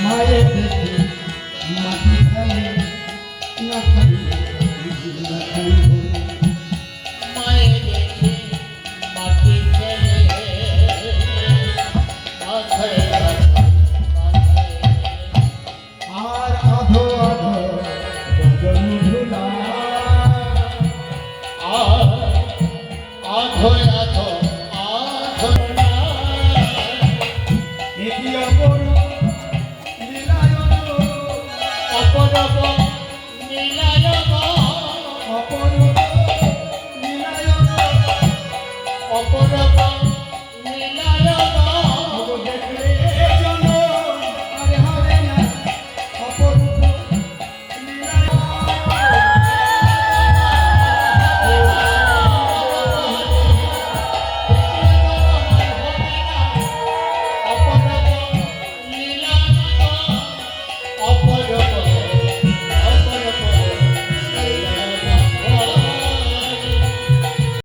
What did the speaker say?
মায়ে দেখে মাটি খেলে না খালি না খালি মায়ে দেখে মাটি খেলে মাথায় আর আধো আধো গগন ধুলা আধো আধো আধো এটি অপরূপ লীলায়ন অপরব নীলায়ন অপরূপ লীলায়ন অপরব